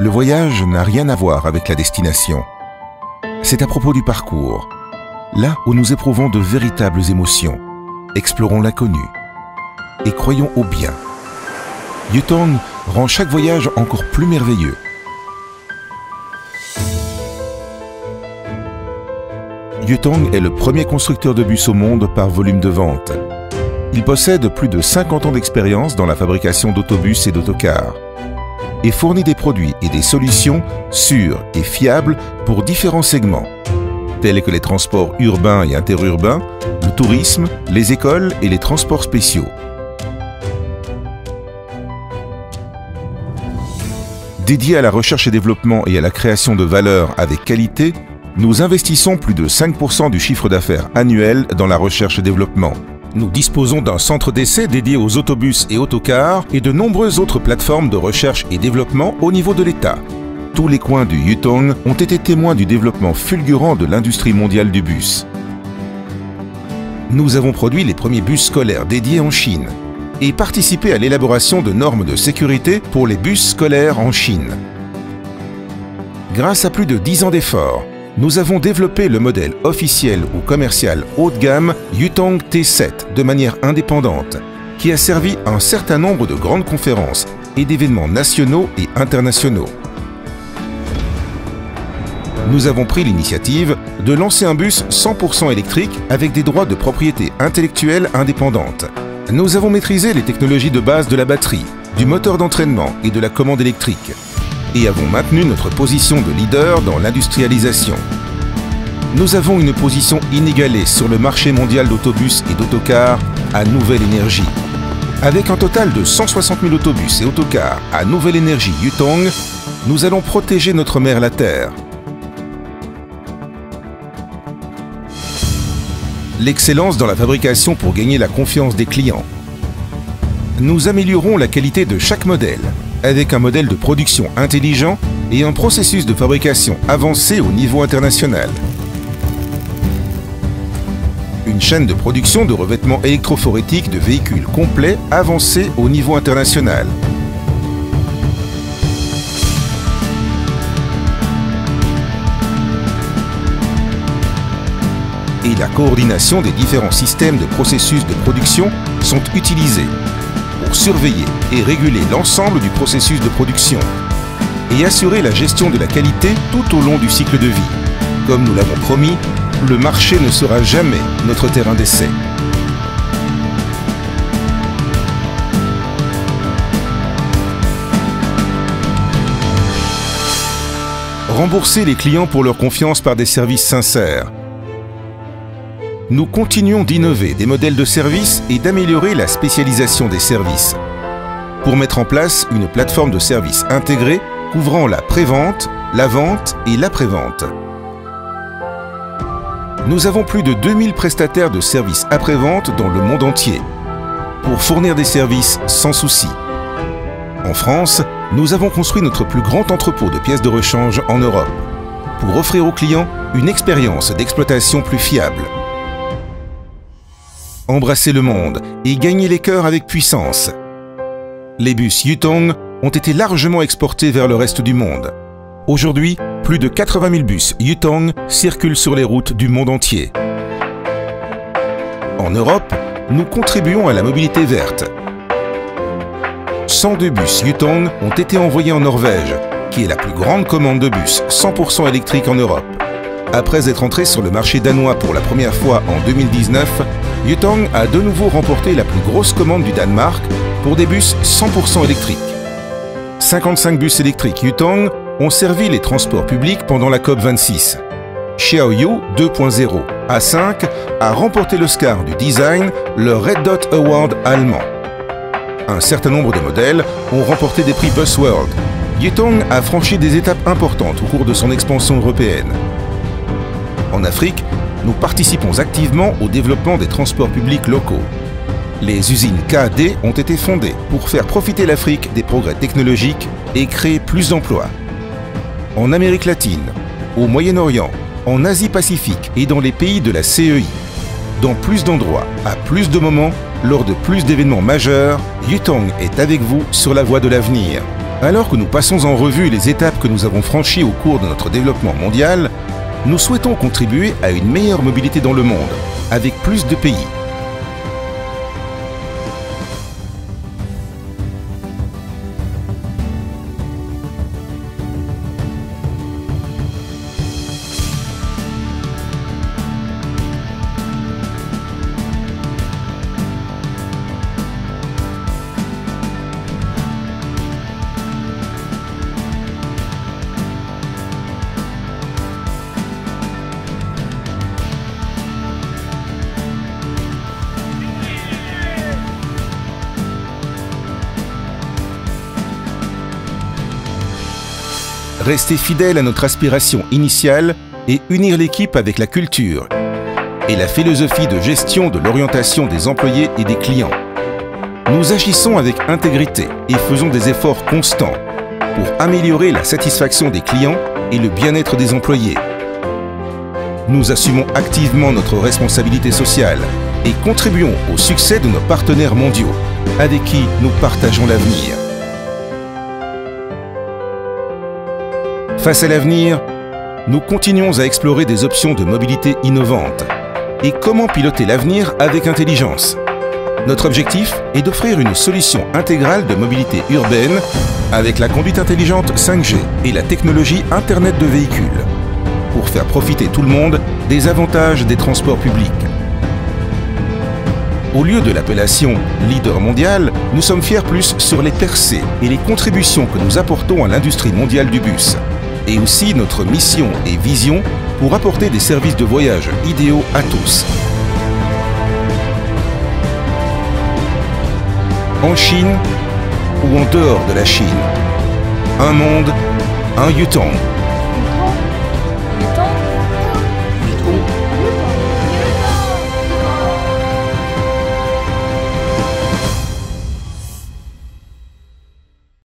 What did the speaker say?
Le voyage n'a rien à voir avec la destination. C'est à propos du parcours, là où nous éprouvons de véritables émotions. Explorons l'inconnu et croyons au bien. Yutong rend chaque voyage encore plus merveilleux. Yutong est le premier constructeur de bus au monde par volume de vente. Il possède plus de 50 ans d'expérience dans la fabrication d'autobus et d'autocars et fournit des produits et des solutions sûres et fiables pour différents segments, tels que les transports urbains et interurbains, le tourisme, les écoles et les transports spéciaux. Dédié à la recherche et développement et à la création de valeur avec qualité, nous investissons plus de 5% du chiffre d'affaires annuel dans la recherche et développement. Nous disposons d'un centre d'essai dédié aux autobus et autocars et de nombreuses autres plateformes de recherche et développement au niveau de l'État. Tous les coins du Yutong ont été témoins du développement fulgurant de l'industrie mondiale du bus. Nous avons produit les premiers bus scolaires dédiés en Chine et participé à l'élaboration de normes de sécurité pour les bus scolaires en Chine. Grâce à plus de 10 ans d'efforts, nous avons développé le modèle officiel ou commercial haut de gamme Yutong T7 de manière indépendante, qui a servi à un certain nombre de grandes conférences et d'événements nationaux et internationaux. Nous avons pris l'initiative de lancer un bus 100% électrique avec des droits de propriété intellectuelle indépendante. Nous avons maîtrisé les technologies de base de la batterie, du moteur d'entraînement et de la commande électrique, et avons maintenu notre position de leader dans l'industrialisation. Nous avons une position inégalée sur le marché mondial d'autobus et d'autocars à nouvelle énergie. Avec un total de 160 000 autobus et autocars à nouvelle énergie Yutong, nous allons protéger notre mère la Terre. L'excellence dans la fabrication pour gagner la confiance des clients. Nous améliorons la qualité de chaque modèle, avec un modèle de production intelligent et un processus de fabrication avancé au niveau international. Une chaîne de production de revêtements électrophorétiques de véhicules complets avancée au niveau international. Et la coordination des différents systèmes de processus de production sont utilisés pour surveiller et réguler l'ensemble du processus de production et assurer la gestion de la qualité tout au long du cycle de vie. Comme nous l'avons promis, le marché ne sera jamais notre terrain d'essai. Rembourser les clients pour leur confiance par des services sincères. Nous continuons d'innover des modèles de services et d'améliorer la spécialisation des services pour mettre en place une plateforme de services intégrée couvrant la prévente, la vente et l'après-vente. Nous avons plus de 2000 prestataires de services après-vente dans le monde entier pour fournir des services sans souci. En France, nous avons construit notre plus grand entrepôt de pièces de rechange en Europe pour offrir aux clients une expérience d'exploitation plus fiable. Embrasser le monde et gagner les cœurs avec puissance. Les bus Yutong ont été largement exportés vers le reste du monde. Aujourd'hui, plus de 80 000 bus Yutong circulent sur les routes du monde entier. En Europe, nous contribuons à la mobilité verte. 102 bus Yutong ont été envoyés en Norvège, qui est la plus grande commande de bus 100% électrique en Europe. Après être entré sur le marché danois pour la première fois en 2019, Yutong a de nouveau remporté la plus grosse commande du Danemark pour des bus 100% électriques. 55 bus électriques Yutong ont servi les transports publics pendant la COP26. Xiaoyu 2.0 A5 a remporté l'Oscar du design, le Red Dot Award allemand. Un certain nombre de modèles ont remporté des prix Busworld. Yutong a franchi des étapes importantes au cours de son expansion européenne. En Afrique, nous participons activement au développement des transports publics locaux. Les usines KD ont été fondées pour faire profiter l'Afrique des progrès technologiques et créer plus d'emplois. En Amérique latine, au Moyen-Orient, en Asie-Pacifique et dans les pays de la CEI, dans plus d'endroits, à plus de moments, lors de plus d'événements majeurs, Yutong est avec vous sur la voie de l'avenir. Alors que nous passons en revue les étapes que nous avons franchies au cours de notre développement mondial, nous souhaitons contribuer à une meilleure mobilité dans le monde, avec plus de pays. Rester fidèle à notre aspiration initiale et unir l'équipe avec la culture et la philosophie de gestion de l'orientation des employés et des clients. Nous agissons avec intégrité et faisons des efforts constants pour améliorer la satisfaction des clients et le bien-être des employés. Nous assumons activement notre responsabilité sociale et contribuons au succès de nos partenaires mondiaux, avec qui nous partageons l'avenir. Face à l'avenir, nous continuons à explorer des options de mobilité innovantes et comment piloter l'avenir avec intelligence. Notre objectif est d'offrir une solution intégrale de mobilité urbaine avec la conduite intelligente 5G et la technologie Internet de véhicules pour faire profiter tout le monde des avantages des transports publics. Au lieu de l'appellation leader mondial, nous sommes fiers plus sur les percées et les contributions que nous apportons à l'industrie mondiale du bus, et aussi notre mission et vision pour apporter des services de voyage idéaux à tous. En Chine ou en dehors de la Chine, un monde, un Yutong.